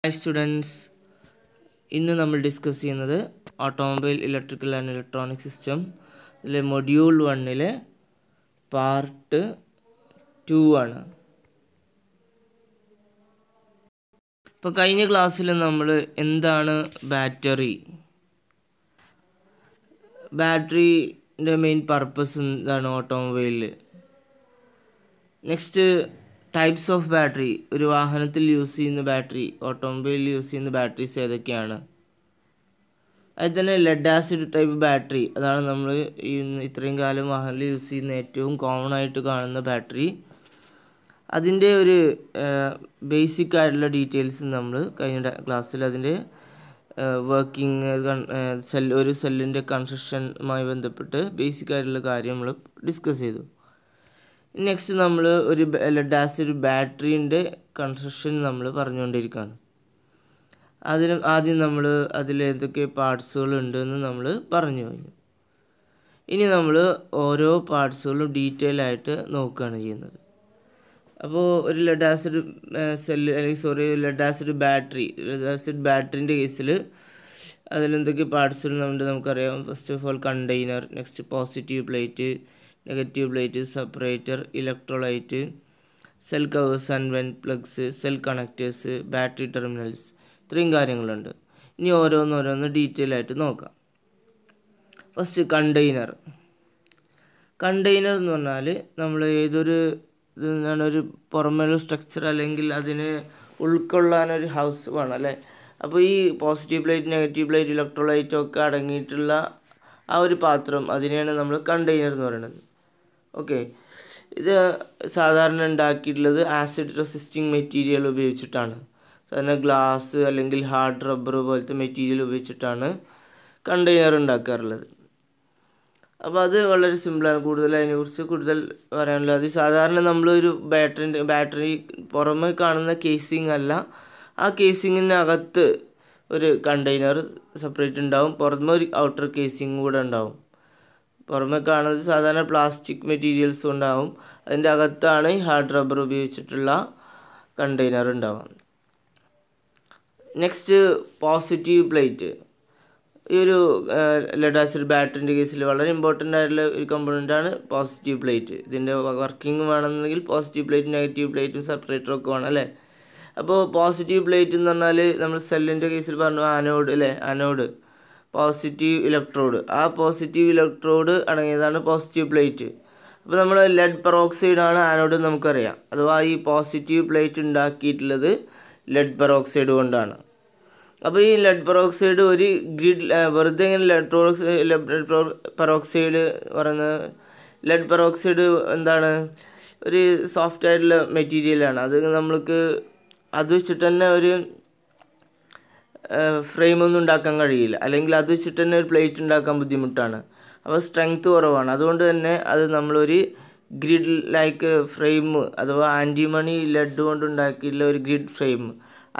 Hi students, ഇന്ന് നമ്മൾ discuss ചെയ്യുന്നത് automobile electrical and electronic system module 1 part 2 ആണ്. ഇപ്പോൾ കഴിഞ്ഞ ക്ലാസ്സിൽ നമ്മൾ എന്താണ് ബാറ്ററിൻ്റെ മെയിൻ പർപ്പസ് എന്താണ് ഓട്ടോമൊബൈലിൽ, നെക്സ്റ്റ് ടൈപ്സ് ഓഫ് ബാറ്ററി, ഒരു വാഹനത്തിൽ യൂസ് ചെയ്യുന്ന ബാറ്ററി, ഓട്ടോമൊബൈലിൽ യൂസ് ചെയ്യുന്ന ബാറ്ററീസ് ഏതൊക്കെയാണ്. അതിൽ തന്നെ ലെഡ് ആസിഡ് ടൈപ്പ് ബാറ്ററി, അതാണ് നമ്മൾ ഇത്രയും കാലം വാഹനത്തിൽ യൂസ് ചെയ്യുന്ന ഏറ്റവും കോമൺ ആയിട്ട് കാണുന്ന ബാറ്ററി. അതിൻ്റെ ഒരു ബേസിക് ആയിട്ടുള്ള ഡീറ്റെയിൽസ് നമ്മൾ കഴിഞ്ഞ ക്ലാസ്സിൽ അതിൻ്റെ വർക്കിംഗ്, ഒരു സെല്ലിൻ്റെ കൺസ്ട്രക്ഷനുമായി ബന്ധപ്പെട്ട് ബേസിക് ആയിട്ടുള്ള കാര്യം നമ്മൾ ഡിസ്കസ് ചെയ്തു. നെക്സ്റ്റ് നമ്മൾ ഒരു ലെഡ് ആസിഡ് ബാറ്ററീൻ്റെ കൺസ്ട്രക്ഷൻ നമ്മൾ പറഞ്ഞുകൊണ്ടിരിക്കുകയാണ്. ആദ്യം നമ്മൾ അതിൽ ഏതൊക്കെ പാർട്സുകൾ ഉണ്ടെന്ന് നമ്മൾ പറഞ്ഞു കഴിഞ്ഞു. ഇനി നമ്മൾ ഓരോ പാർട്സുകളും ഡീറ്റെയിൽ ആയിട്ട് നോക്കുകയാണ് ചെയ്യുന്നത്. അപ്പോൾ ഒരു ലെഡ് ആസിഡ് ലെഡ് ആസിഡ് ബാറ്ററിൻ്റെ കേസിൽ അതിലെന്തൊക്കെ പാർട്സുകളുണ്ട് നമുക്കറിയാം. First of all container, next positive plate, negative plate, separator, electrolyte, cell covers and vent plugs, cell connectors, battery terminals, ഇത്രയും കാര്യങ്ങളുണ്ട്. ഇനി ഓരോന്നോരോന്ന് ഡീറ്റെയിൽ ആയിട്ട് നോക്കാം. ഫസ്റ്റ് കണ്ടെയ്നർ എന്ന് പറഞ്ഞാൽ നമ്മൾ ഏതൊരു ഒരു പുറമേയുള്ള സ്ട്രക്ചർ അല്ലെങ്കിൽ അതിന് ഉൾക്കൊള്ളാനൊരു ഹൗസ് വേണം അല്ലേ. അപ്പോൾ ഈ positive plate, negative plate, electrolyte ഒക്കെ അടങ്ങിയിട്ടുള്ള ആ ഒരു പാത്രം, അതിനെയാണ് നമ്മൾ കണ്ടെയ്നർ എന്ന് പറയുന്നത്. ഓക്കെ, ഇത് സാധാരണ ഉണ്ടാക്കിയിട്ടുള്ളത് ആസിഡ് റെസിസ്റ്റിംഗ് മെറ്റീരിയൽ ഉപയോഗിച്ചിട്ടാണ്. സാധാരണ ഗ്ലാസ് അല്ലെങ്കിൽ ഹാർഡ് റബ്ബർ പോലത്തെ മെറ്റീരിയൽ ഉപയോഗിച്ചിട്ടാണ് കണ്ടെയ്നർ ഉണ്ടാക്കാറുള്ളത്. അപ്പോൾ അത് വളരെ സിമ്പിളാണ്. അതിനെക്കുറിച്ച് കൂടുതൽ പറയാനുള്ളത്, അത് സാധാരണ നമ്മളൊരു ബാറ്ററി പുറമെ കാണുന്ന കേസിംഗ് അല്ല, ആ കേസിങ്ങിനകത്ത് ഒരു കണ്ടെയ്നർ സെപ്പറേറ്റ് ഉണ്ടാവും, പുറമെ ഒരു ഔട്ടർ കേസിങ് കൂടെ ഉണ്ടാവും. പുറമെ കാണുന്നത് സാധാരണ പ്ലാസ്റ്റിക് മെറ്റീരിയൽസ് ഉണ്ടാവും, അതിൻ്റെ അകത്താണ് ഈ ഹാർഡ് റബ്ബർ ഉപയോഗിച്ചിട്ടുള്ള കണ്ടെയ്നർ ഉണ്ടാവുക. Next positive plate. ഈ ഒരു ലെഡ് ആസിഡ് ബാറ്ററിൻ്റെ കേസിൽ വളരെ ഇമ്പോർട്ടൻ്റ് ആയിട്ടുള്ള ഒരു കമ്പോണൻ്റാണ് പോസിറ്റീവ് പ്ലേറ്റ്. ഇതിൻ്റെ വർക്കിംഗ് വേണമെന്നുണ്ടെങ്കിൽ പോസിറ്റീവ് പ്ലേറ്റും നെഗറ്റീവ് പ്ലേറ്റും സെപ്പറേറ്ററും ഒക്കെ വേണം അല്ലേ. അപ്പോൾ പോസിറ്റീവ് പ്ലേറ്റ് എന്ന് പറഞ്ഞാൽ നമ്മൾ സെല്ലിൻ്റെ കേസിൽ പറഞ്ഞു ആനോഡ്, പോസിറ്റീവ് ഇലക്ട്രോഡ്, ആ പോസിറ്റീവ് ഇലക്ട്രോഡ് അടങ്ങിയതാണ് പോസിറ്റീവ് പ്ലേറ്റ്. അപ്പോൾ നമ്മൾ ലെഡ് പെറോക്സൈഡാണ് ആനോഡ് നമുക്കറിയാം, അഥവാ ഈ പോസിറ്റീവ് പ്ലേറ്റ് ഉണ്ടാക്കിയിട്ടുള്ളത് ലെഡ് പെറോക്സൈഡ് കൊണ്ടാണ്. അപ്പോൾ ഈ ലെഡ് പെറോക്സൈഡ് ഒരു ഗ്രിഡ്, വെറുതെ ഇങ്ങനെ ലെഡ് പെറോക്സൈഡ് പറയുന്നത്, ലെഡ് പെറോക്സൈഡ് എന്താണ്, ഒരു സോഫ്റ്റ് ആയിട്ടുള്ള മെറ്റീരിയലാണ്. അത് നമ്മൾക്ക് അത് വെച്ചിട്ട് തന്നെ ഒരു ഫ്രെയിമൊന്നും ഉണ്ടാക്കാൻ കഴിയില്ല, അല്ലെങ്കിൽ അത് വെച്ചിട്ട് തന്നെ ഒരു പ്ലേറ്റ് ഉണ്ടാക്കാൻ ബുദ്ധിമുട്ടാണ്. അപ്പോൾ സ്ട്രെങ്ത് കുറവാണ്. അതുകൊണ്ട് തന്നെ അത് നമ്മളൊരു ഗ്രിഡ് ലൈക്ക് ഫ്രെയിം, അഥവാ ആൻറ്റിമണി ലെഡ് കൊണ്ട് ഉണ്ടാക്കിയിട്ടുള്ള ഒരു ഗ്രിഡ് ഫ്രെയിം,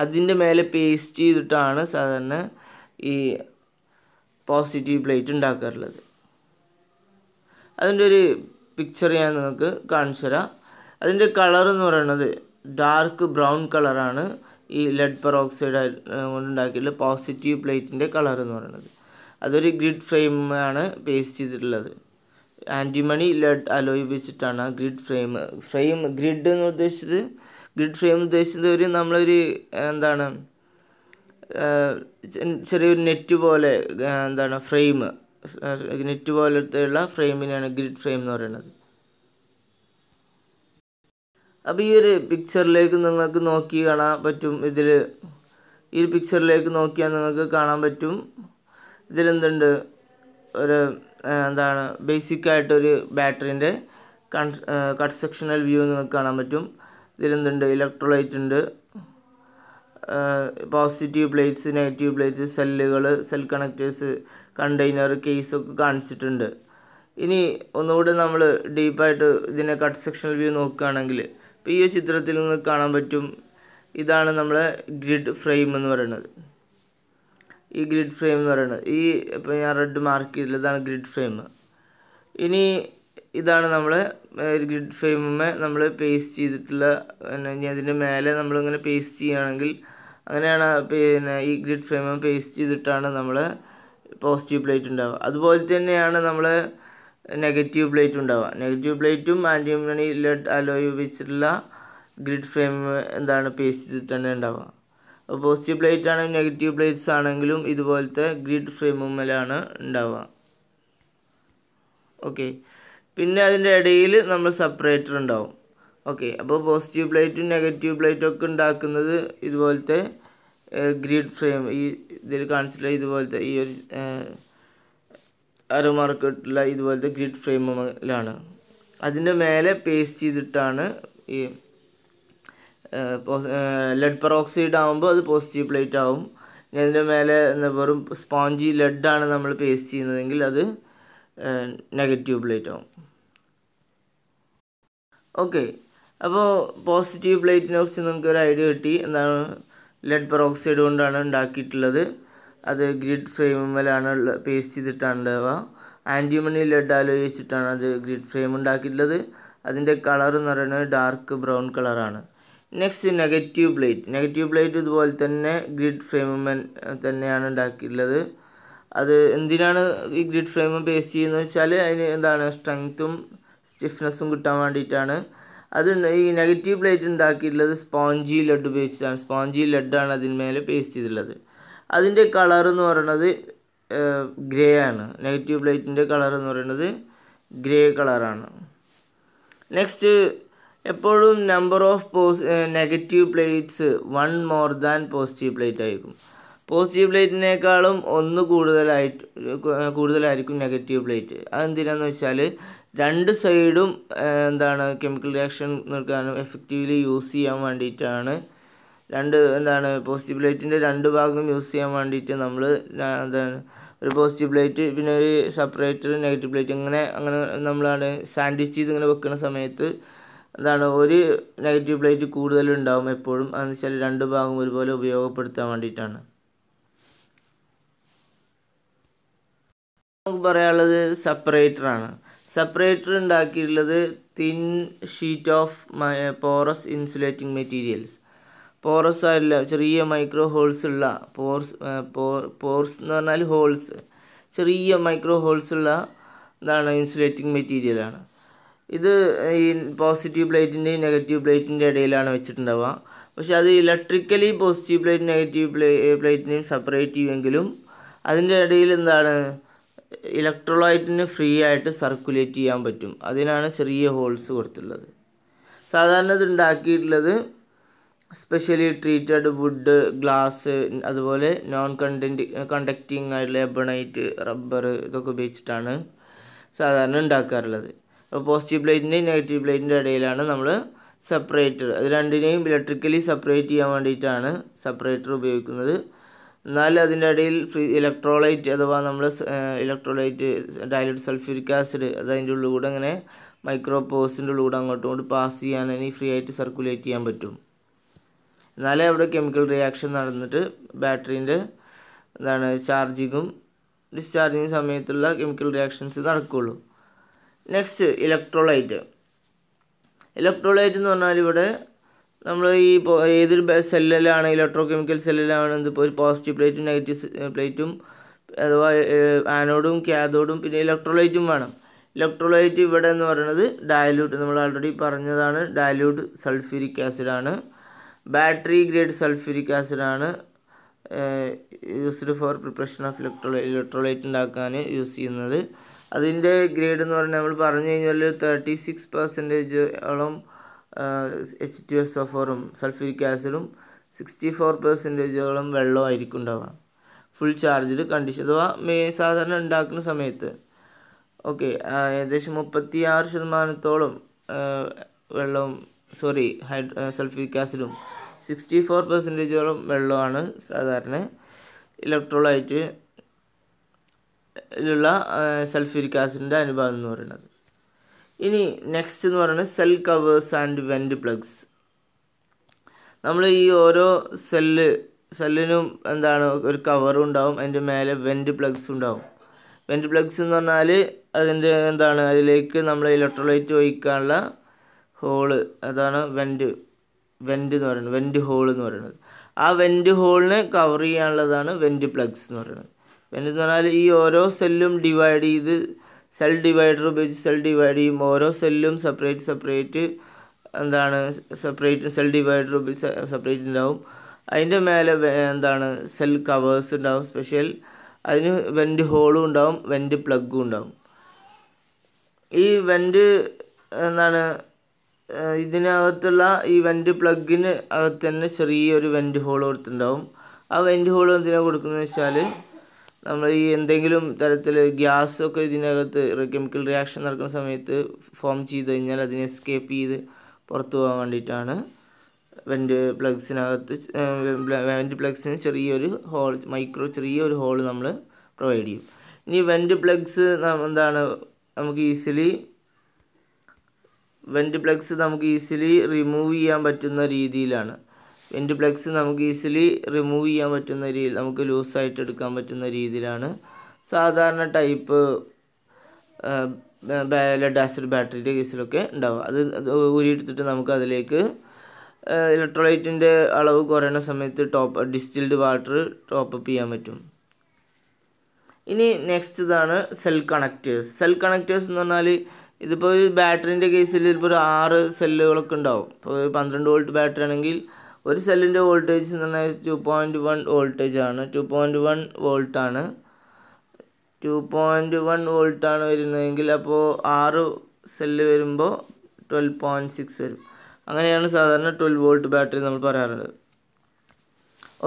അതിൻ്റെ മേലെ പേസ്റ്റ് ചെയ്തിട്ടാണ് സാധാരണ ഈ പോസിറ്റീവ് പ്ലേറ്റ് ഉണ്ടാക്കാറുള്ളത്. അതിൻ്റെ ഒരു പിക്ചർ ഞാൻ നിങ്ങൾക്ക് കാണിച്ചു തരാം. അതിൻ്റെ കളർ എന്ന് പറയുന്നത് ഡാർക്ക് ബ്രൗൺ കളറാണ് ഈ ലെഡ് പെറോക്സൈഡ് കൊണ്ടുണ്ടാക്കിയിട്ടുള്ള പോസിറ്റീവ് പ്ലേറ്റിൻ്റെ കളർ എന്ന് പറയുന്നത്. അതൊരു ഗ്രിഡ് ഫ്രെയിമാണ് പേസ്റ്റ് ചെയ്തിട്ടുള്ളത്. ആൻറ്റിമണി ലെഡ് അലോയ് വെച്ചിട്ടാണ് ആ ഗ്രിഡ് ഫ്രെയിം ഗ്രിഡ് ഉദ്ദേശിച്ചത് ഒരു നമ്മളൊരു എന്താണ് ചെറിയൊരു നെറ്റ് പോലെ നെറ്റ് പോലത്തെയുള്ള ഫ്രെയിമിനെയാണ് ഗ്രിഡ് ഫ്രെയിം എന്ന് പറയുന്നത്. അപ്പോൾ ഈ ഒരു പിക്ചറിലേക്ക് നിങ്ങൾക്ക് നോക്കി കാണാൻ പറ്റും. ഈ പിക്ചറിലേക്ക് നോക്കിയാൽ നിങ്ങൾക്ക് കാണാൻ പറ്റും ഇതിലെന്തുണ്ട്, ഒരു ബേസിക്കായിട്ടൊരു ബാറ്ററിൻ്റെ കട്ട് സെക്ഷണൽ വ്യൂ നിങ്ങൾക്ക് കാണാൻ പറ്റും. ഇതിലെന്തുണ്ട്, ഇലക്ട്രോലൈറ്റ് ഉണ്ട്, പോസിറ്റീവ് പ്ലേറ്റ്സ്, നെഗറ്റീവ് പ്ലേറ്റ്സ്, സെല്ലുകൾ, സെൽ കണക്റ്റേഴ്സ്, കണ്ടെയ്നർ, കേസൊക്കെ കാണിച്ചിട്ടുണ്ട്. ഇനി ഒന്നുകൂടെ നമ്മൾ ഡീപ്പായിട്ട് ഇതിനെ കട്ട് സെക്ഷണൽ വ്യൂ നോക്കുകയാണെങ്കിൽ, ഇപ്പോൾ ഈ ചിത്രത്തിൽ നിങ്ങൾക്ക് കാണാൻ പറ്റും, ഇതാണ് നമ്മളെ ഗ്രിഡ് ഫ്രെയിം എന്ന് പറയുന്നത്. ഈ ഗ്രിഡ് ഫ്രെയിം എന്ന് പറയുന്നത് ഇപ്പോൾ ഞാൻ റെഡ് മാർക്ക് ചെയ്തിട്ടുള്ളതാണ് ഗ്രിഡ് ഫ്രെയിം. ഇനി ഇതാണ് നമ്മളെ ഗ്രിഡ് ഫ്രെയിമിന്മേൽ നമ്മൾ പേസ്റ്റ് ചെയ്തിട്ടുള്ള, ഇനി അതിൻ്റെ മേലെ നമ്മളിങ്ങനെ പേസ്റ്റ് ചെയ്യുകയാണെങ്കിൽ അങ്ങനെയാണ് പിന്നെ ഈ ഗ്രിഡ് ഫ്രെയിം പേസ്റ്റ് ചെയ്തിട്ടാണ് നമ്മൾ പോസിറ്റീവ് പ്ലേറ്റ് ഉണ്ടാവുക. അതുപോലെ തന്നെയാണ് നമ്മൾ നെഗറ്റീവ് പ്ലേറ്റ് ഉണ്ടാവുക. നെഗറ്റീവ് പ്ലേറ്റും ആൻറ്റിമണി ലെഡ് അലോയ് ഉപയോഗിച്ചിട്ടുള്ള ഗ്രിഡ് ഫ്രെയിം എന്താണ് പേസ്റ്റ് ചെയ്തിട്ടാണ് ഉണ്ടാവുക. അപ്പോൾ പോസിറ്റീവ് പ്ലേറ്റ് ആണെങ്കിൽ നെഗറ്റീവ് പ്ലേറ്റ്സ് ആണെങ്കിലും ഇതുപോലത്തെ ഗ്രിഡ് ഫ്രെയിമുമ്മലാണ് ഉണ്ടാവുക. ഓക്കെ, പിന്നെ അതിൻ്റെ ഇടയിൽ നമ്മൾ സെപ്പറേറ്റർ ഉണ്ടാവും. ഓക്കെ, അപ്പോൾ പോസിറ്റീവ് പ്ലേറ്റും നെഗറ്റീവ് പ്ലേറ്റും ഒക്കെ ഉണ്ടാക്കുന്നത് ഇതുപോലത്തെ ഗ്രിഡ് ഫ്രെയിം, ഈ ഇതിൽ കാണിച്ചിട്ടുള്ള ഇതുപോലത്തെ ഈ ഒരു അരോ മാർക്കിട്ടുള്ള ഇതുപോലത്തെ ഗ്രിഡ് ഫ്രെയിമിലാണ്. അതിൻ്റെ മേലെ പേസ്റ്റ് ചെയ്തിട്ടാണ് ഈ ലെഡ് പെറോക്സൈഡ് ആകുമ്പോൾ അത് പോസിറ്റീവ് പ്ലേറ്റ് ആവും. ഇനി അതിൻ്റെ മേലെ വെറും സ്പോഞ്ചി ലെഡാണ് നമ്മൾ പേസ്റ്റ് ചെയ്യുന്നതെങ്കിൽ അത് നെഗറ്റീവ് പ്ലേറ്റ് ആവും. ഓക്കെ, അപ്പോൾ പോസിറ്റീവ് പ്ലേറ്റിനെ കുറിച്ച് നിങ്ങൾക്ക് ഒരു ഐഡിയ കിട്ടി. എന്താണ് ലെഡ് പെറോക്സൈഡ് കൊണ്ടാണ് ഉണ്ടാക്കിയിട്ടുള്ളത്. അത് ഗ്രിഡ് ഫ്രെയിമിലാണ് പേസ്റ്റ് ചെയ്തിട്ടാണ് ഉണ്ടാവുക. ആൻറ്റിമണി ലെഡ് ആലോചിച്ചിട്ടാണ് അത് ഗ്രിഡ് ഫ്രെയിം ഉണ്ടാക്കിയിട്ടുള്ളത്. അതിൻ്റെ കളർ എന്ന് പറയുന്നത് ഡാർക്ക് ബ്രൗൺ കളറാണ്. Next negative plate. Negative plate ഇതുപോലെ തന്നെ ഗ്രിഡ് ഫ്രെയിം തന്നെയാണ് ഉണ്ടാക്കിയിട്ടുള്ളത്. അത് എന്തിനാണ് ഈ ഗ്രിഡ് ഫ്രെയിം പേസ്റ്റ് ചെയ്യുന്നത് വെച്ചാൽ അതിന് എന്താണ് സ്ട്രെങ്ത്തും സ്റ്റിഫ്നെസ്സും കിട്ടാൻ വേണ്ടിയിട്ടാണ്. അത് ഈ നെഗറ്റീവ് പ്ലേറ്റ് ഉണ്ടാക്കിയിട്ടുള്ളത് സ്പോഞ്ചി ലെഡ് ഉപയോഗിച്ചാണ്. സ്പോഞ്ചി ലെഡാണ് അതിന്മേലെ പേസ്റ്റ് ചെയ്തിട്ടുള്ളത്. അതിൻ്റെ കളർ എന്ന് പറയുന്നത് ഗ്രേ ആണ്. നെഗറ്റീവ് പ്ലേറ്റിൻ്റെ കളർ എന്ന് പറയുന്നത് ഗ്രേ കളറാണ്. നെക്സ്റ്റ്, എപ്പോഴും number of negative plates 1 more than positive plate ആയിരിക്കും. പോസിറ്റീവ് പ്ലേറ്റിനേക്കാളും 1 കൂടുതലായിരിക്കും നെഗറ്റീവ് പ്ലേറ്റ്. അതെന്തിനാന്ന് വെച്ചാൽ രണ്ട് സൈഡും എന്താണ് കെമിക്കൽ റിയാക്ഷൻ നിർത്താനും എഫക്റ്റീവ്ലി യൂസ് ചെയ്യാൻ വേണ്ടിയിട്ടാണ്. പോസിറ്റീവ് പ്ലേറ്റിൻ്റെ രണ്ട് ഭാഗം യൂസ് ചെയ്യാൻ വേണ്ടിയിട്ട് നമ്മൾ എന്താണ് ഒരു പോസിറ്റീവ് പ്ലേറ്റ് പിന്നെ ഒരു സെപ്പറേറ്റർ നെഗറ്റീവ് പ്ലേറ്റ് അങ്ങനെ നമ്മളാണ് സാൻഡ്വിച്ച് ചെയ്ത് ഇങ്ങനെ വെക്കുന്ന സമയത്ത് ഒരു നെഗറ്റീവ് പ്ലേറ്റ് കൂടുതലുണ്ടാവും എപ്പോഴും. അതെന്ന് വെച്ചാൽ രണ്ട് ഭാഗം ഒരുപോലെ ഉപയോഗപ്പെടുത്താൻ വേണ്ടിയിട്ടാണ്. നമുക്ക് പറയാനുള്ളത് സെപ്പറേറ്ററാണ്. സെപ്പറേറ്റർ ഉണ്ടാക്കിയിട്ടുള്ളത് thin sheet of porous insulating materials. Porous ആയില്ല, ചെറിയ മൈക്രോ ഹോൾസ് ഉള്ള പോർസ് എന്ന് പറഞ്ഞാൽ ഹോൾസ്, ചെറിയ മൈക്രോ ഹോൾസ് ഉള്ള ഇൻസുലേറ്റിംഗ് മെറ്റീരിയലാണ്. ഇത് ഈ പോസിറ്റീവ് പ്ലേറ്റിൻ്റെയും നെഗറ്റീവ് പ്ലേറ്റിൻ്റെ ഇടയിലാണ് വെച്ചിട്ടുണ്ടാവുക. പക്ഷെ അത് ഇലക്ട്രിക്കലി പോസിറ്റീവ് പ്ലേറ്റ് നെഗറ്റീവ് പ്ലേറ്റിനെയും സെപ്പറേറ്റ് ചെയ്യുമെങ്കിലും അതിൻ്റെ ഇടയിൽ ഇലക്ട്രോലൈറ്റിന് ഫ്രീ ആയിട്ട് സർക്കുലേറ്റ് ചെയ്യാൻ പറ്റും. അതിനാണ് ചെറിയ ഹോൾസ് കൊടുത്തിട്ടുള്ളത്. സാധാരണ ഇത് ഉണ്ടാക്കിയിട്ടുള്ളത് സ്പെഷ്യലി ട്രീറ്റഡ് വുഡ്, ഗ്ലാസ്, അതുപോലെ കണ്ടക്റ്റിംഗ് ആയിട്ടുള്ള എബണൈറ്റ്, റബ്ബർ ഇതൊക്കെ ഉപയോഗിച്ചിട്ടാണ് സാധാരണ ഉണ്ടാക്കാറുള്ളത്. അപ്പോൾ പോസിറ്റീവ് പ്ലേറ്റിൻ്റെയും നെഗറ്റീവ് പ്ലേറ്റിൻ്റെ ഇടയിലാണ് നമ്മൾ സെപ്പറേറ്റർ, അത് രണ്ടിനെയും ഇലക്ട്രിക്കലി സെപ്പറേറ്റ് ചെയ്യാൻ വേണ്ടിയിട്ടാണ് സെപ്പറേറ്റർ ഉപയോഗിക്കുന്നത്. എന്നാൽ അതിൻ്റെ ഇടയിൽ ഇലക്ട്രോലൈറ്റ് അഥവാ ഇലക്ട്രോലൈറ്റ് ഡൈല്യൂട്ട് സൾഫ്യൂരിക് ആസിഡ് അത് അതിൻ്റെ ഉള്ളിലൂടെ അങ്ങനെ മൈക്രോ പോസിൻ്റെ ഉള്ളിലൂടെ അങ്ങോട്ടും ഇങ്ങോട്ട് പാസ് ചെയ്യാൻ ഫ്രീ ആയിട്ട് സർക്കുലേറ്റ് ചെയ്യാൻ പറ്റും. എന്നാലേ അവിടെ കെമിക്കൽ റിയാക്ഷൻ നടന്നിട്ട് ബാറ്ററീൻ്റെ ചാർജിങ്ങും ഡിസ്ചാർജിങ് സമയത്തുള്ള കെമിക്കൽ റിയാക്ഷൻസ് നടക്കുകയുള്ളൂ. Next, electrolyte. ഇലക്ട്രോലൈറ്റ് എന്ന് പറഞ്ഞാൽ ഇവിടെ നമ്മൾ ഏതൊരു സെല്ലിലാണ് ഇലക്ട്രോ കെമിക്കൽ സെല്ലിലാണ് ഇപ്പോൾ ഒരു പോസിറ്റീവ് പ്ലേറ്റും നെഗറ്റീവ് പ്ലേറ്റും അഥവാ ആനോഡും കാഥോഡും പിന്നെ ഇലക്ട്രോലൈറ്റും വേണം. ഇലക്ട്രോലൈറ്റ് ഇവിടെ എന്ന് പറയുന്നത് ഡയലൂട്ട്, നമ്മൾ ഓൾറെഡി പറഞ്ഞതാണ്, ഡയലൂട്ട് സൾഫ്യൂരിക് ആസിഡാണ്. ബാറ്ററി ഗ്രേഡ് സൾഫ്യൂരിക് ആസിഡാണ് used for preparation of electrolyte ഉണ്ടാക്കാൻ യൂസ് ചെയ്യുന്നത്. അതിൻ്റെ ഗ്രേഡ് എന്ന് പറഞ്ഞാൽ നമ്മൾ പറഞ്ഞു കഴിഞ്ഞാൽ 36% H2SO4 സൾഫ്യൂരിക് ആസിഡും 64% വെള്ളമായിരിക്കും ഉണ്ടാവുക. ഫുൾ ചാർജ്ഡ് കണ്ടീഷൻ അഥവാ സാധാരണ ഉണ്ടാക്കുന്ന സമയത്ത്. ഓക്കെ, ഏകദേശം 36% വെള്ളവും സൾഫ്യൂരിക് ആസിഡും 64% വെള്ളമാണ് സാധാരണ ഇലക്ട്രോലൈറ്റ് ിലുള്ള സൾഫ്യൂരിക് ആസിഡിൻ്റെ അനുപാതം എന്ന് പറയുന്നത്. ഇനി നെക്സ്റ്റ് എന്ന് പറയുന്നത് cell covers and vent plugs. നമ്മൾ ഈ ഓരോ സെല്ലിനും ഒരു കവറും ഉണ്ടാവും, അതിൻ്റെ മേലെ വെൻറ്റ് പ്ലഗ്സ് ഉണ്ടാവും. വെൻറ്റ് പ്ലഗ്സ് എന്ന് പറഞ്ഞാൽ അതിൻ്റെ അതിലേക്ക് നമ്മൾ ഇലക്ട്രോലൈറ്റ് ഒഴിക്കാനുള്ള ഹോള്, അതാണ് വെൻറ്റ് എന്ന് പറയുന്നത്, വെൻറ്റ് ഹോൾ എന്ന് പറയുന്നത്. ആ വെൻറ്റ് ഹോളിനെ കവർ ചെയ്യാനുള്ളതാണ് വെൻറ്റ് പ്ലഗ്സ് എന്ന് പറയുന്നത്. വെൻറ്റ് എന്ന് പറഞ്ഞാൽ ഈ ഓരോ സെല്ലും ഡിവൈഡ് ചെയ്ത് സെൽ ഡിവൈഡർ ഉപയോഗിച്ച് സെൽ ഡിവൈഡ് ചെയ്യും. ഓരോ സെല്ലും സെപ്പറേറ്റ് എന്താണ് സെൽ ഡിവൈഡർ ഉപയോഗിച്ച് സെപ്പറേറ്റ് ഉണ്ടാവും. അതിൻ്റെ മേലെ എന്താണ് സെൽ കവേഴ്സ് ഉണ്ടാവും സ്പെഷ്യൽ. അതിന് വെൻറ്റ് ഹോളും ഉണ്ടാവും, വെൻറ്റ് പ്ലഗും ഉണ്ടാവും. ഈ വെൻറ്റ് എന്താണ് ഇതിനകത്തുള്ള ഈ വെൻറ്റ് പ്ലഗിന് അകത്ത് തന്നെ ചെറിയൊരു വെൻറ്റ് ഹോൾ കൊടുത്തിട്ടുണ്ടാവും. ആ വെൻറ്റ് ഹോൾ എന്തിനാണ് കൊടുക്കുന്നത് വെച്ചാൽ നമ്മൾ ഈ എന്തെങ്കിലും തരത്തിൽ ഗ്യാസൊക്കെ ഇതിനകത്ത് കെമിക്കൽ റിയാക്ഷൻ നടക്കുന്ന സമയത്ത് ഫോം ചെയ്ത് കഴിഞ്ഞാൽ അതിനെ എസ്കേപ്പ് ചെയ്ത് പുറത്തു പോകാൻ വേണ്ടിയിട്ടാണ് വെൻറ്റ് പ്ലഗ്സിന് ചെറിയൊരു ഹോൾ, ചെറിയൊരു ഹോൾ നമ്മൾ പ്രൊവൈഡ് ചെയ്യും. ഇനി വെൻറ്റ് പ്ലഗ്സ് എന്താണ് നമുക്ക് ഈസിലി റിമൂവ് ചെയ്യാൻ പറ്റുന്ന രീതിയിലാണ്. വെൻറ്റ് പ്ലഗ്സ് നമുക്ക് ഈസിലി റിമൂവ് ചെയ്യാൻ പറ്റുന്ന രീതിയിൽ, നമുക്ക് ലൂസായിട്ട് എടുക്കാൻ പറ്റുന്ന രീതിയിലാണ് സാധാരണ ടൈപ്പ് ലെഡ് ആസിഡ് ബാറ്ററിയുടെ കേസിലൊക്കെ ഉണ്ടാവുക. അത് ഊരിയെടുത്തിട്ട് നമുക്ക് അതിലേക്ക് ഇലക്ട്രോലൈറ്റിൻ്റെ അളവ് കുറയുന്ന സമയത്ത് ഡിസ്റ്റിൽഡ് വാട്ടർ ടോപ്പപ്പ് ചെയ്യാൻ പറ്റും. ഇനി നെക്സ്റ്റ് ഇതാണ് സെൽ കണക്റ്റേഴ്സ് എന്ന് പറഞ്ഞാൽ ഇതിപ്പോൾ ഒരു ബാറ്ററിൻ്റെ കേസിൽ ഇപ്പോൾ ഒരു 6 സെല്ലുകളൊക്കെ ഉണ്ടാവും. ഇപ്പോൾ 12 വോൾട്ട് ബാറ്ററി ആണെങ്കിൽ ഒരു സെല്ലിൻ്റെ വോൾട്ടേജ് എന്ന് പറഞ്ഞാൽ 2.1 വോൾട്ടേജ് ആണ്. 2.1 വോൾട്ടാണ് വരുന്നതെങ്കിൽ അപ്പോൾ 6 സെല്ല് വരുമ്പോൾ 12.6 വരും. അങ്ങനെയാണ് സാധാരണ 12 വോൾട്ട് ബാറ്ററി നമ്മൾ പറയാറുള്ളത്.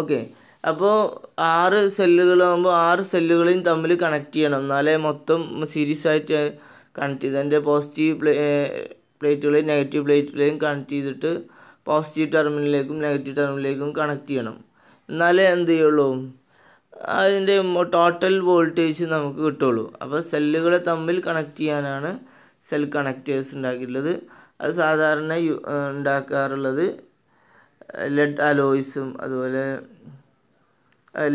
ഓക്കെ, അപ്പോൾ 6 സെല്ലുകളാകുമ്പോൾ 6 സെല്ലുകളെയും തമ്മിൽ കണക്ട് ചെയ്യണം, എന്നാലേ മൊത്തം സീരീസ് ആയിട്ട് കണക്ട് ചെയ്ത് അതിൻ്റെ പോസിറ്റീവ് പ്ലേറ്റുകളെയും നെഗറ്റീവ് പ്ലേറ്റുകളെയും കണക്ട് ചെയ്തിട്ട് പോസിറ്റീവ് ടെർമിനലിലേക്കും നെഗറ്റീവ് ടെർമിനലിലേക്കും കണക്ട് ചെയ്യണം. എന്നാലേ എന്ത് ചെയ്യുള്ളൂ, അതിൻ്റെ ടോട്ടൽ വോൾട്ടേജ് നമുക്ക് കിട്ടുള്ളൂ. അപ്പോൾ സെല്ലുകളെ തമ്മിൽ കണക്ട് ചെയ്യാനാണ് സെൽ കണക്റ്റേഴ്സ് ഉണ്ടാക്കിയിട്ടുള്ളത്. അത് സാധാരണ ഉണ്ടാക്കാറുള്ളത് ലെഡ് അലോയ്സും അതുപോലെ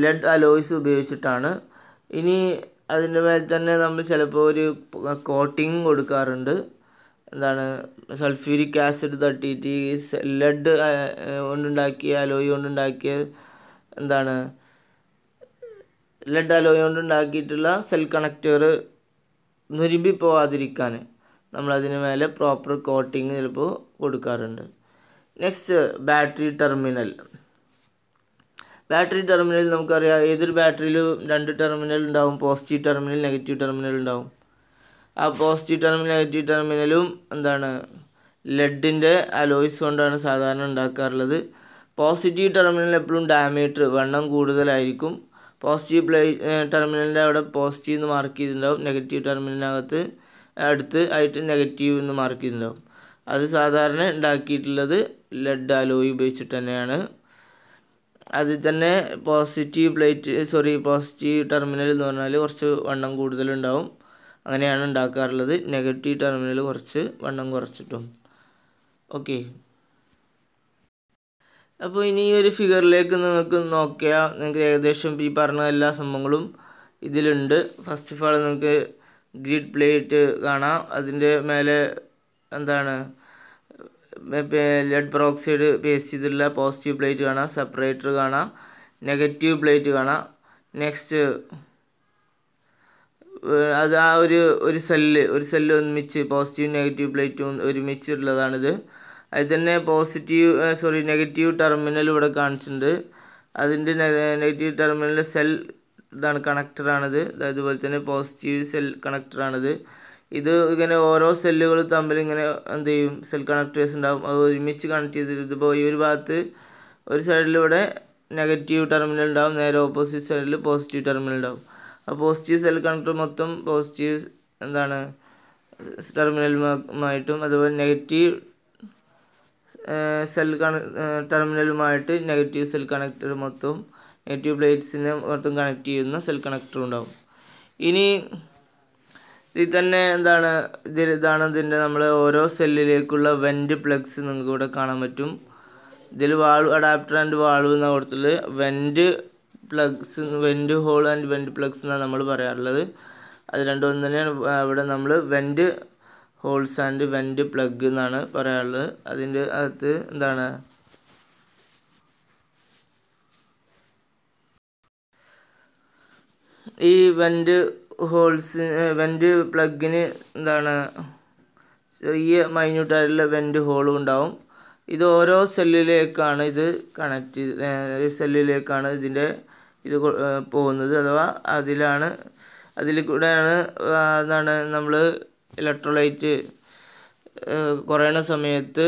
ലെഡ് അലോയ്സ് ഉപയോഗിച്ചിട്ടാണ്. ഇനി അതിൻ്റെ മേൽ തന്നെ നമ്മൾ ചിലപ്പോൾ ഒരു കോട്ടിങ് കൊടുക്കാറുണ്ട്. എന്താണ് സൾഫ്യൂരിക് ആസിഡ് തട്ടിയിട്ട് ലെഡ് കൊണ്ടുണ്ടാക്കിയ അലോയ് കൊണ്ടുണ്ടാക്കിയ എന്താണ് ലെഡ് അലോയ് കൊണ്ടുണ്ടാക്കിയിട്ടുള്ള സെൽ കണക്റ്റർ നുരുമ്പി പോവാതിരിക്കാൻ നമ്മളതിന് മേലെ പ്രോപ്പർ കോട്ടിങ് ചിലപ്പോൾ കൊടുക്കാറുണ്ട്. നെക്സ്റ്റ് ബാറ്ററി ടെർമിനൽ നമുക്കറിയാം, ഏതൊരു ബാറ്ററിയിലും 2 ടെർമിനൽ ഉണ്ടാവും, പോസിറ്റീവ് ടെർമിനൽ നെഗറ്റീവ് ടെർമിനൽ ഉണ്ടാവും. ആ പോസിറ്റീവ് ടെർമിനൽ നെഗറ്റീവ് ടെർമിനലും എന്താണ് ലെഡിൻ്റെ അലോയ്സ് കൊണ്ടാണ് സാധാരണ ഉണ്ടാക്കാറുള്ളത്. പോസിറ്റീവ് ടെർമിനൽ എപ്പോഴും ഡയമീറ്റർ വണ്ണം കൂടുതലായിരിക്കും. പോസിറ്റീവ് ടെർമിനലിൻ്റെ അവിടെ പോസിറ്റീവ് എന്ന് മാർക്ക് ചെയ്തിട്ടുണ്ടാവും, നെഗറ്റീവ് ടെർമിനലിനകത്ത് അടുത്ത് ആയിട്ട് നെഗറ്റീവ് എന്ന് മാർക്ക് ചെയ്തിട്ടുണ്ടാവും. അത് സാധാരണ ഉണ്ടാക്കിയിട്ടുള്ളത് ലെഡ് അലോയ് ഉപയോഗിച്ചിട്ട് തന്നെയാണ്. അതിൽ തന്നെ പോസിറ്റീവ് ടെർമിനൽ എന്ന് പറഞ്ഞാൽ കുറച്ച് വണ്ണം കൂടുതലുണ്ടാവും, അങ്ങനെയാണ് ഉണ്ടാക്കാറുള്ളത്. നെഗറ്റീവ് ടെർമിനൽ കുറച്ച് വണ്ണം കുറച്ചിട്ടും. ഓക്കെ, അപ്പോൾ ഇനി ഈ ഒരു ഫിഗറിലേക്ക് നിങ്ങൾക്ക് നോക്കിയാൽ നിങ്ങൾക്ക് ഏകദേശം ഈ പറഞ്ഞ എല്ലാ സംഭവങ്ങളും ഇതിലുണ്ട്. ഫസ്റ്റ് ഓഫ് ആൾ നിങ്ങൾക്ക് ഗ്രിഡ് പ്ലേറ്റ് കാണാം, അതിൻ്റെ മേലെ എന്താണ് ലെഡ് പെറോക്സൈഡ് പേസ്റ്റ് ചെയ്തിട്ടുള്ള പോസിറ്റീവ് പ്ലേറ്റ് കാണാം, സെപ്പറേറ്റർ കാണാം, നെഗറ്റീവ് പ്ലേറ്റ് കാണാം. നെക്സ്റ്റ് അത് ആ ഒരു സെല്ല് ഒരുമിച്ച് പോസിറ്റീവ് നെഗറ്റീവ് പ്ലേറ്റും ഒരുമിച്ചുള്ളതാണിത്. അതിൽ തന്നെ നെഗറ്റീവ് ടെർമിനൽ ഇവിടെ കാണിച്ചിട്ടുണ്ട്. അതിൻ്റെ നെഗറ്റീവ് ടെർമിനലിലെ സെൽ ഇതാണ് കണക്ടറാണിത്. അതുപോലെ തന്നെ പോസിറ്റീവ് സെൽ കണക്ടറാണിത്. ഇത് ഇങ്ങനെ ഓരോ സെല്ലുകൾ തമ്മിൽ ഇങ്ങനെ എന്ത് ചെയ്യും, സെൽ കണക്ടേഴ്സ് ഉണ്ടാവും, അത് ഒരുമിച്ച് കണക്ട് ചെയ്തിട്ട് ഇതിപ്പോൾ ഈ ഒരു ഭാഗത്ത് ഒരു സൈഡിലിവിടെ നെഗറ്റീവ് ടെർമിനൽ ഉണ്ടാവും, നേരെ ഓപ്പോസിറ്റ് സൈഡിൽ പോസിറ്റീവ് ടെർമിനൽ ഉണ്ടാവും. ആ പോസിറ്റീവ് സെൽ കണക്ടർ മൊത്തം പോസിറ്റീവ് ടെർമിനലുമായിട്ടും അതുപോലെ നെഗറ്റീവ് ടെർമിനലുമായിട്ട് നെഗറ്റീവ് സെൽ കണക്ടർ മൊത്തം നെഗറ്റീവ് പ്ലേറ്റ്സിനെ മൊത്തം കണക്ട് ചെയ്യുന്ന സെൽ കണക്ടർ ഉണ്ടാവും. ഇനി ഇതിൽ തന്നെ ഇതാണ് ഇതിൻ്റെ നമ്മൾ ഓരോ സെല്ലിലേക്കുള്ള വെൻറ്റ് പ്ലഗ്സ് നിങ്ങൾക്ക് ഇവിടെ കാണാൻ പറ്റും. ഇതിൽ വാൾവ് അഡാപ്റ്റർ ആൻഡ് വാൾവ് എന്നാണ് കൊടുത്തുള്ളത്. Vent hole and vent plugs എന്നാണ് നമ്മൾ പറയാറുള്ളത്. അത് രണ്ടും തന്നെയാണ് ഇവിടെ നമ്മൾ vent holes and vent plug എന്നാണ് പറയാറുള്ളത്. അതിൻ്റെ അകത്ത് ഈ വെൻറ്റ് പ്ലഗിന് എന്താണ് ചെറിയ മൈന്യൂട്ടായിട്ടുള്ള വെൻറ്റ് ഹോളും ഉണ്ടാവും. ഇത് ഓരോ സെല്ലിലേക്കാണ് ഇതിൻ്റെ പോകുന്നത്. അഥവാ അതിൽ കൂടെയാണ് എന്താണ് നമ്മൾ ഇലക്ട്രോലൈറ്റ് കുറയണ സമയത്ത്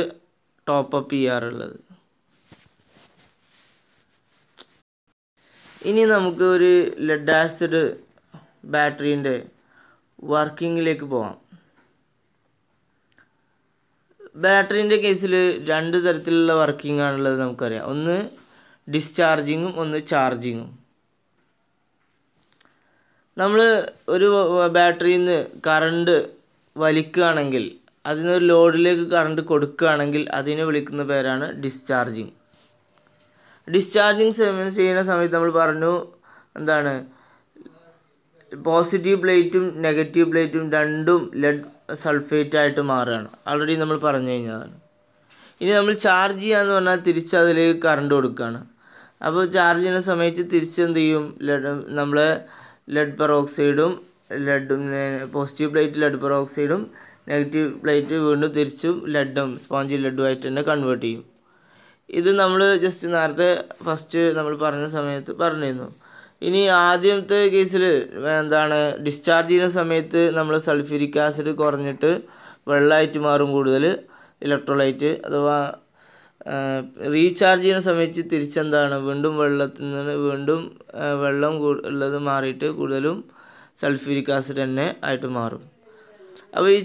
ടോപ്പപ്പ് ചെയ്യാറുള്ളത്. ഇനി നമുക്ക് ഒരു ലെഡ് ആസിഡ് ബാറ്ററീൻ്റെ വർക്കിങ്ങിലേക്ക് പോകാം. ബാറ്ററീൻ്റെ കേസിൽ 2 തരത്തിലുള്ള വർക്കിംഗ് ആണുള്ളത് നമുക്കറിയാം. ഒന്ന് ഡിസ്ചാർജിങ്ങും ഒന്ന് ചാർജിങ്ങും. നമ്മൾ ഒരു ബാറ്ററിയിൽ നിന്ന് കറണ്ട് വലിക്കുകയാണെങ്കിൽ, അതിനൊരു ലോഡിലേക്ക് കറണ്ട് കൊടുക്കുകയാണെങ്കിൽ അതിനെ വിളിക്കുന്ന പേരാണ് ഡിസ്ചാർജിങ്. ഡിസ്ചാർജിങ് ചെയ്യുന്ന സമയത്ത് നമ്മൾ പറഞ്ഞു എന്താണ്, പോസിറ്റീവ് പ്ലേറ്റും നെഗറ്റീവ് പ്ലേറ്റും രണ്ടും ലെഡ് സൾഫേറ്റ് ആയിട്ട് മാറുകയാണ്. ആൾറെഡി നമ്മൾ പറഞ്ഞു കഴിഞ്ഞതാണ്. ഇനി നമ്മൾ ചാർജ് ചെയ്യാന്ന് പറഞ്ഞാൽ തിരിച്ച് അതിലേക്ക് കറണ്ട് കൊടുക്കുകയാണ്. അപ്പോൾ ചാർജ് ചെയ്യുന്ന സമയത്ത് തിരിച്ചെന്ത് ചെയ്യും, നമ്മളെ ലെഡ് പെറോക്സൈഡും പോസിറ്റീവ് പ്ലേറ്റ് ലെഡ് പെറോക്സൈഡും നെഗറ്റീവ് പ്ലേറ്റ് വീണ്ടും തിരിച്ചും സ്പോഞ്ചി ലെഡുമായിട്ട് തന്നെ കൺവേർട്ട് ചെയ്യും. ഇത് നമ്മൾ ജസ്റ്റ് നേരത്തെ ഫസ്റ്റ് നമ്മൾ പറഞ്ഞ സമയത്ത് പറഞ്ഞിരുന്നു. ഇനി ആദ്യത്തെ കേസിൽ എന്താണ്, ഡിസ്ചാർജ് ചെയ്യുന്ന സമയത്ത് നമ്മൾ സൾഫ്യൂരിക് ആസിഡ് കുറഞ്ഞിട്ട് വെള്ളമായിട്ട് മാറും കൂടുതൽ ഇലക്ട്രോലൈറ്റ്. അഥവാ റീചാർജ് ചെയ്യുന്ന സമയത്ത് തിരിച്ചെന്താണ്, വീണ്ടും വെള്ളത്തിൽ നിന്ന് വെള്ളം ഉള്ളത് മാറിയിട്ട് കൂടുതലും സൾഫ്യൂരിക് ആസിഡ് തന്നെ ആയിട്ട് മാറും. അപ്പോൾ ഈ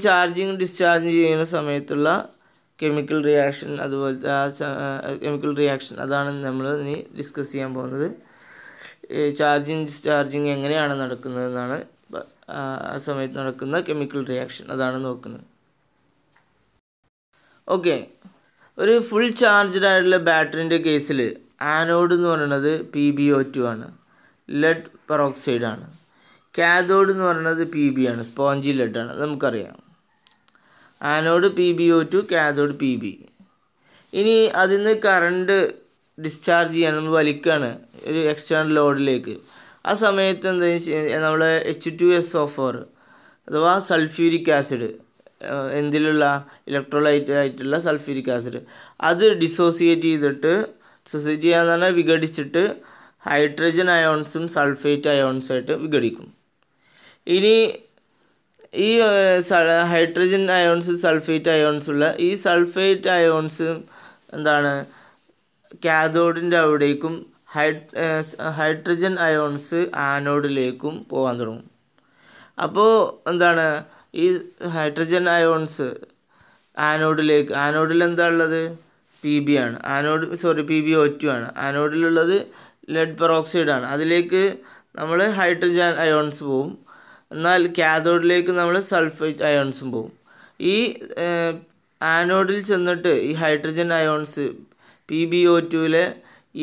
ഡിസ്ചാർജിങ് ചെയ്യുന്ന സമയത്തുള്ള കെമിക്കൽ റിയാക്ഷൻ, അതുപോലത്തെ കെമിക്കൽ റിയാക്ഷൻ അതാണ് നമ്മൾ ഇനി ഡിസ്കസ് ചെയ്യാൻ പോകുന്നത്. ഡിസ്ചാർജിങ് എങ്ങനെയാണ് നടക്കുന്നതെന്നാണ് ആ സമയത്ത് നടക്കുന്ന കെമിക്കൽ റിയാക്ഷൻ അതാണ് നോക്കുന്നത്. ഓക്കെ, ഒരു ഫുൾ ചാർജ്ഡ് ആയിട്ടുള്ള ബാറ്ററിൻ്റെ കേസിൽ ആനോഡ് എന്ന് പറയുന്നത് PbO2 ആണ്, ലെഡ് പെറോക്സൈഡ് ആണ്. കാഥോഡ് എന്ന് പറയുന്നത് Pb ആണ്, സ്പോഞ്ചി ലെഡ് ആണ്. നമുക്കറിയാം ആനോഡ് PbO2, കാഥോഡ് Pb. ഇനി അതിൽ നിന്ന് കറണ്ട് ഡിസ്ചാർജ് ചെയ്യാൻ നമ്മൾ വലിക്കുകയാണ് ഒരു എക്സ്റ്റേണൽ ലോഡിലേക്ക്. ആ സമയത്ത് എന്താ നമ്മൾ H2SO4 അഥവാ സൾഫ്യൂരിക് ആസിഡ്, എന്തിലുള്ള ഇലക്ട്രോലൈറ്റ് ആയിട്ടുള്ള സൾഫ്യൂരിക് ആസിഡ്, അത് ഡിസോസിയേറ്റ് ചെയ്യാന്ന് പറഞ്ഞാൽ വിഘടിച്ചിട്ട് ഹൈഡ്രജൻ അയോൺസും സൾഫേറ്റ് അയോൺസുമായിട്ട് വിഘടിക്കും. ഇനി ഈ ഹൈഡ്രജൻ അയോൺസ് സൾഫേറ്റ് അയോൺസ് ഉള്ള ഈ സൾഫേറ്റ് അയോൺസ് എന്താണ്, കാഥോഡിൻ്റെ അവിടേക്കും ഹൈഡ്രജൻ അയോൺസ് ആനോഡിലേക്കും പോകാൻ തുടങ്ങും. അപ്പോൾ എന്താണ്, ഈ ഹൈഡ്രജൻ അയോൺസ് ആനോഡിൽ എന്താ ഉള്ളത്, Pb ആണ്. PbO2 ആണ്. ആനോഡിലുള്ളത് ലെഡ് പെറോക്സൈഡ് ആണ്. അതിലേക്ക് നമ്മൾ ഹൈഡ്രജൻ അയോൺസ് പോവും. എന്നാൽ കാഥോഡിലേക്ക് നമ്മൾ സൾഫേറ്റ് അയോൺസും പോവും. ഈ ആനോഡിൽ ചെന്നിട്ട് ഈ ഹൈഡ്രജൻ അയോൺസ് PbO2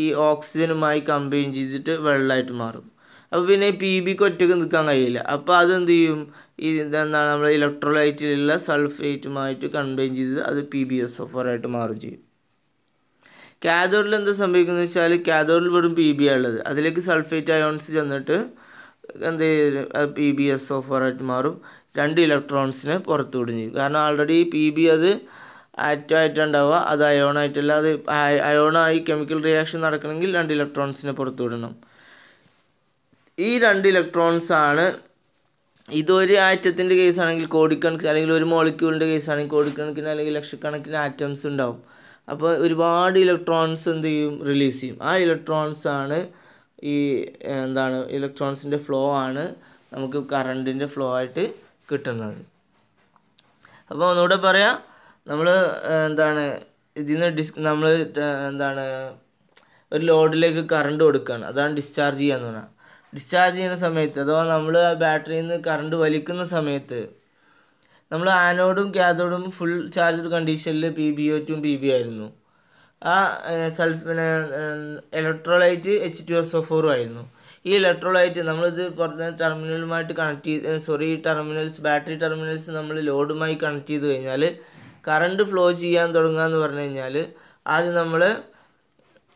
ഈ ഓക്സിജനുമായി കമ്പൈൻ ചെയ്തിട്ട് വെള്ളമായിട്ട് മാറും. അപ്പോൾ പിന്നെ Pbക്ക് ഒറ്റയ്ക്ക് നിൽക്കാൻ കഴിയില്ല. അപ്പോൾ അതെന്ത് ചെയ്യും, എന്താണ് നമ്മൾ ഇലക്ട്രോലൈറ്റിലുള്ള സൾഫേറ്റുമായിട്ട് കമ്പൈൻ ചെയ്ത് അത് PbSO4 ആയിട്ട് മാറും ചെയ്യും. കാഥോഡിൽ എന്താ സംഭവിക്കുന്നത് വെച്ചാൽ, കാഥോഡിൽ വെറും Pb ഉള്ളത്, അതിലേക്ക് സൾഫേറ്റ് അയോൺസ് ചെന്നിട്ട് എന്ത് ചെയ്യും, PbSO4 ആയിട്ട് മാറും. 2 ഇലക്ട്രോൺസിനെ പുറത്തു വിടും ചെയ്യും. കാരണം ആൾറെഡി Pb അത് ആറ്റമായിട്ടുണ്ടാവുക, അത് അയോണായിട്ടല്ല. അത് അയോണായി കെമിക്കൽ റിയാക്ഷൻ നടക്കണമെങ്കിൽ 2 ഇലക്ട്രോൺസിനെ പുറത്തു വിടണം. ഈ 2 ഇലക്ട്രോൺസാണ്, ഇതൊരു ആറ്റത്തിൻ്റെ കേസാണെങ്കിൽ കോടിക്കണക്കിന്, അല്ലെങ്കിൽ ഒരു മോളിക്യൂളിൻ്റെ കേസാണെങ്കിൽ കോടിക്കണക്കിന് അല്ലെങ്കിൽ ലക്ഷക്കണക്കിന് ആറ്റംസ് ഉണ്ടാവും. അപ്പോൾ ഒരുപാട് ഇലക്ട്രോൺസ് എന്ത് ചെയ്യും, റിലീസ് ചെയ്യും. ആ ഇലക്ട്രോൺസാണ് ഇലക്ട്രോൺസിൻ്റെ ഫ്ലോ ആണ് നമുക്ക് കറണ്ടിൻ്റെ ഫ്ലോ ആയിട്ട് കിട്ടുന്നത്. അപ്പോൾ ഒന്നുകൂടെ പറയാം, നമ്മൾ ഇതിന് നമ്മൾ ഒരു ലോഡിലേക്ക് കറണ്ട് കൊടുക്കുകയാണ്, അതാണ് ഡിസ്ചാർജ് ചെയ്യാന്ന് പറഞ്ഞാൽ. ഡിസ്ചാർജ് ചെയ്യുന്ന സമയത്ത് അഥവാ നമ്മൾ ആ ബാറ്ററിയിൽ നിന്ന് കറണ്ട് വലിക്കുന്ന സമയത്ത് നമ്മൾ ആനോഡും കാഥോഡും ഫുൾ ചാർജ്ഡ് കണ്ടീഷനിൽ PbO2 Pb ആയിരുന്നു. ആ ഇലക്ട്രോലൈറ്റ് H2SO4 ആയിരുന്നു. ഈ ഇലക്ട്രോലൈറ്റ് നമ്മളിത് പറഞ്ഞ ടെർമിനലുമായിട്ട് കണക്ട് ചെയ്ത് ബാറ്ററി ടെർമിനൽസ് നമ്മൾ ലോഡുമായി കണക്ട് ചെയ്ത് കഴിഞ്ഞാൽ കറണ്ട് ഫ്ലോ ചെയ്യാൻ തുടങ്ങുക എന്ന് പറഞ്ഞു കഴിഞ്ഞാൽ ആദ്യം നമ്മൾ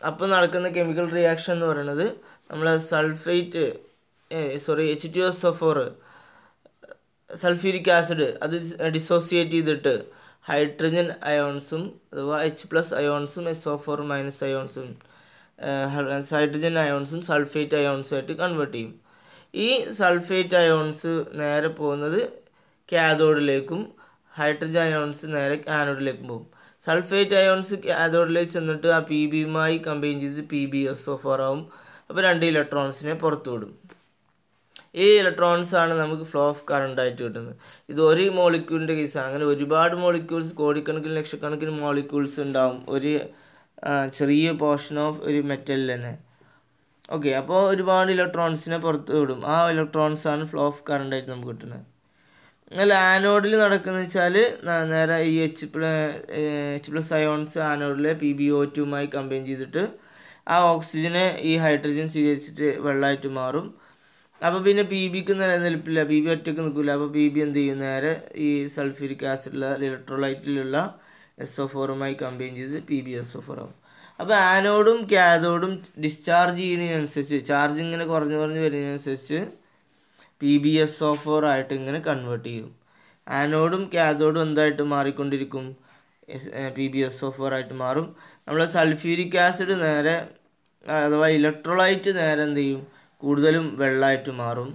അപ്പോൾ നടക്കുന്ന കെമിക്കൽ റിയാക്ഷൻ എന്ന് പറയുന്നത് നമ്മൾ സൾഫേറ്റ് H2SO4 സൾഫ്യൂരിക് ആസിഡ് അത് ഡിസോസിയേറ്റ് ചെയ്തിട്ട് ഹൈഡ്രജൻ അയോൺസും അഥവാ H+ അയോൺസും SO4- അയോൺസും ഹൈഡ്രജൻ അയോൺസും സൾഫേറ്റ് അയോൺസും ആയിട്ട് കൺവേർട്ട് ചെയ്യും. ഈ സൾഫേറ്റ് അയോൺസ് നേരെ പോകുന്നത് കാഥോഡിലേക്കും ഹൈഡ്രജൻ അയോൺസ് നേരെ ആനോഡിലേക്കും പോകും. സൾഫേറ്റ് അയോൺസ് കാഥോഡിലേക്ക് ചെന്നിട്ട് ആ PBയുമായി കമ്പൈൻ ചെയ്ത് PbSO4 ആവും. അപ്പോൾ 2 ഇലക്ട്രോൺസിനെ പുറത്തു വിടും. ഈ ഇലക്ട്രോൺസ് ആണ് നമുക്ക് ഫ്ലോ ഓഫ് കറണ്ട് ആയിട്ട് കിട്ടുന്നത്. ഇത് ഒരു മോളിക്യൂളിൻ്റെ കേസാണ്. അങ്ങനെ ഒരുപാട് മോളിക്യൂൾസ്, കോടിക്കണക്കിന് ലക്ഷക്കണക്കിന് മോളിക്യൂൾസ് ഉണ്ടാവും ഒരു ചെറിയ പോർഷൻ ഓഫ് ഒരു മെറ്റലിൽ തന്നെ. ഓക്കെ, അപ്പോൾ ഒരുപാട് ഇലക്ട്രോൺസിനെ പുറത്ത് വിടും. ആ ഇലക്ട്രോൺസാണ് ഫ്ലോ ഓഫ് കറണ്ട് ആയിട്ട് നമുക്ക് കിട്ടുന്നത്. എന്നാൽ ആനോഡിൽ നടക്കുന്നത് വെച്ചാൽ നേരെ ഈ H+ അയോൺസ് ആനോഡിലെ PbO2മായി കമ്പൈൻ ചെയ്തിട്ട് ആ ഓക്സിജനെ ഈ ഹൈഡ്രജൻ സ്വീകരിച്ചിട്ട് വെള്ളമായിട്ട് മാറും. അപ്പോൾ പിന്നെ Pbക്ക് നിലനിൽപ്പില്ല, Pb ഒറ്റയ്ക്ക് നിൽക്കില്ല. അപ്പോൾ Pb എന്ത് ചെയ്യും, നേരെ ഈ സൾഫ്യൂരിക് ആസിഡുള്ള ഇലക്ട്രോലൈറ്റിലുള്ള SO4മായി കമ്പൈൻ ചെയ്ത് PbSO4 ആവും. അപ്പോൾ ആനോഡും കാഥോഡും ഡിസ്ചാർജ് ചെയ്യുന്നതിനനുസരിച്ച്, ചാർജ് ഇങ്ങനെ കുറഞ്ഞു വരുന്നതിനനുസരിച്ച് PbSO4 ആയിട്ട് ഇങ്ങനെ കൺവേർട്ട് ചെയ്യും. ആനോഡും കാഥോഡും എന്തായിട്ട് മാറിക്കൊണ്ടിരിക്കും, PbSO4 ആയിട്ട് മാറും. നമ്മൾ സൾഫ്യൂരിക് ആസിഡ് നേരെ അഥവാ ഇലക്ട്രോലൈറ്റ് നേരെ എന്ത് ചെയ്യും, കൂടുതലും വെള്ളമായിട്ട് മാറും.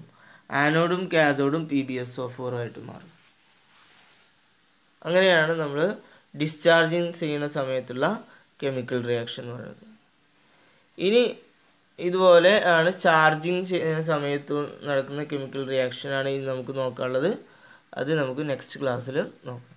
ആനോഡും കാഥോഡും PbSO4 ആയിട്ട് മാറും. അങ്ങനെയാണ് നമ്മൾ ഡിസ്ചാർജിങ് ചെയ്യുന്ന സമയത്തുള്ള കെമിക്കൽ റിയാക്ഷൻ എന്ന് പറയുന്നത്. ഇനി ഇതുപോലെ ആണ് ചാർജിങ് ചെയ്യുന്ന സമയത്ത് നടക്കുന്ന കെമിക്കൽ റിയാക്ഷനാണ് ഇനി നമുക്ക് നോക്കാനുള്ളത്. അത് നമുക്ക് നെക്സ്റ്റ് ക്ലാസ്സിൽ നോക്കാം.